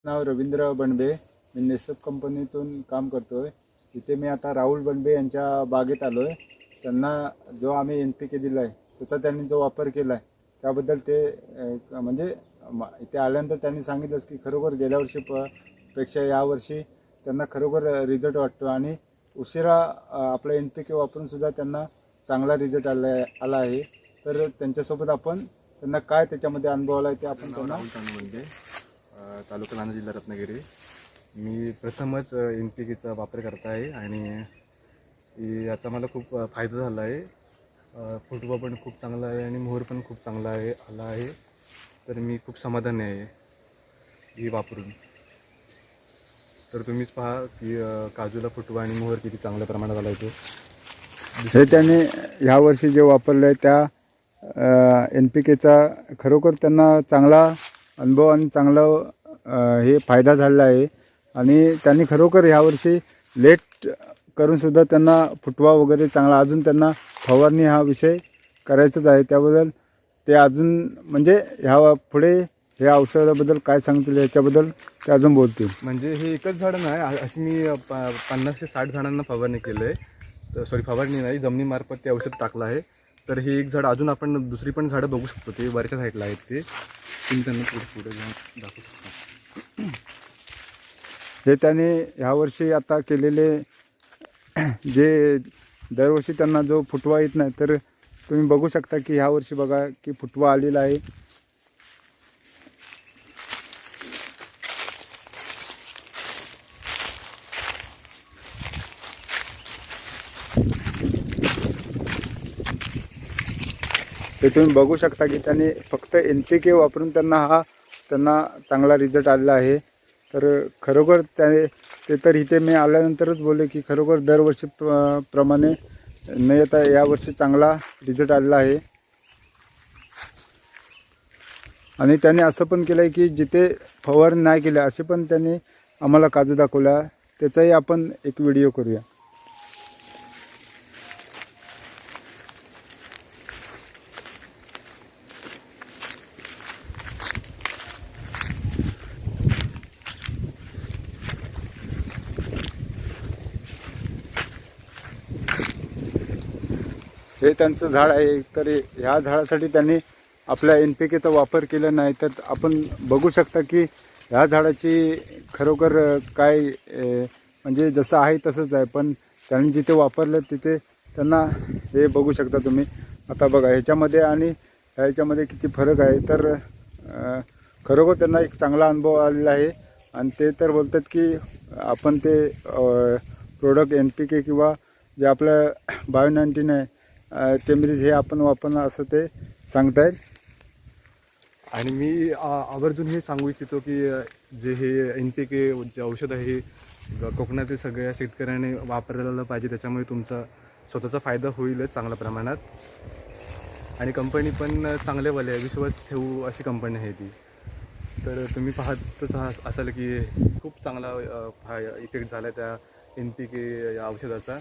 नाव रवींद्र बनबे. मी नेसप कंपनीतून काम करतो आहे. इथे मी आता राहुल बनबे यांच्या बागेत आलो आहे. त्यांना जो आम्ही NPK दिला आहे त्याचा त्यांनी जो वापर केला आहे त्याबद्दल ते म्हणजे इथे आल्यानंतर त्यांनी सांगितलंच की खरोखर गेल्या वर्षी पेक्षा यावर्षी त्यांना खरोखर रिझल्ट वाटतो आणि उशिरा आपला NPK वापरूनसुद्धा त्यांना चांगला रिझल्ट आला आहे. तर त्यांच्यासोबत आपण त्यांना काय त्याच्यामध्ये अनुभव आला आहे ते आपण त्यांना तालुका लांजा, जिल्हा रत्नागिरी. मी प्रथमच NPKचा वापर करत आहे आणि याचा मला खूप फायदा झाला आहे. फुटवा पण खूप चांगला आहे आणि मोहर पण खूप चांगला आला आहे. तर मी खूप समाधानी आहे ही वापरून. तर तुम्हीच पहा की काजूला फुटवा आणि मोहर किती चांगल्या प्रमाणात आला आहे. हे त्याने ह्यावर्षी जे वापरलं आहे त्या NPKचा खरोखर त्यांना चांगला अनुभव आणि चांगला हे फायदा झालेला आहे. आणि त्यांनी खरोखर ह्यावर्षी लेट करूनसुद्धा त्यांना फुटवा वगैरे चांगला, अजून त्यांना फवारणी हा विषय करायचाच आहे. त्याबद्दल ते अजून म्हणजे ह्या पुढे ह्या औषधाबद्दल काय सांगतील याच्याबद्दल ते अजून बोलतील. म्हणजे हे एकच झाड नाही, अशी मी 50 ते 60 झाडांना फवारणी केलं आहे. तर फवारणी नाही, जमिनीमार्फत ते औषध टाकलं आहे. तर हे एक झाड अजून आपण दुसरी पण झाडं बघू शकतो, ते वरच्या साईडला आहेत. ते तुम्ही त्यांना पुढे जाऊन दाखवू शकता. हे त्याने ह्यावर्षी आता केलेले जे दरवर्षी त्यांना जो फुटवा येत नाही, तर तुम्ही बघू शकता की ह्यावर्षी बघा की फुटवा आलेला आहे. ते तुम्ही बघू शकता की त्यांनी फक्त NPK वापरून त्यांना चांगला रिझल्ट आलेला आहे. तर खरोखर ते तर इथे मी आल्यानंतरच बोलले की खरोखर दरवर्षी प्रमाणे नाही, आता यावर्षी चांगला रिझल्ट आलेला आहे. आणि त्याने असं पण केलं आहे की जिथे फवारणी नाही केल्या असे पण त्यांनी आम्हाला काजू दाखवला. त्याचाही आपण एक व्हिडिओ करूया. हे त्यांचं झाड आहे. तर ह्या झाडासाठी त्यांनी आपल्या NPKचा वापर केला नाही. तर आपण बघू शकता की ह्या झाडाची खरोखर काय म्हणजे जसं आहे तसंच आहे, पण त्यांनी जिथे वापरलं तिथे त्यांना हे बघू शकता तुम्ही. आता बघा ह्याच्यामध्ये आणि ह्याच्यामध्ये किती फरक आहे. तर खरोखर त्यांना एक चांगला अनुभव आलेला आहे. आणि ते तर बोलतात की आपण ते प्रोडक्ट NPK किंवा जे आपलं बायो-19 आहे टेमरिज हे आपण वापरणं असं ते सांगतायत. आणि मी आवर्जून हे सांगू इच्छितो की जे हे NPK जे औषध आहे हे कोकणातील सगळ्या शेतकऱ्यांनी वापरायला पाहिजे. त्याच्यामुळे तुमचा स्वतःचा फायदा होईलच चांगल्या प्रमाणात. आणि कंपनी पण चांगलेवाले आहे, विश्वास ठेवू अशी कंपनी आहे ती. तर तुम्ही पाहतच असाल की खूप चांगला इफेक्ट झाला त्या NPK या औषधाचा.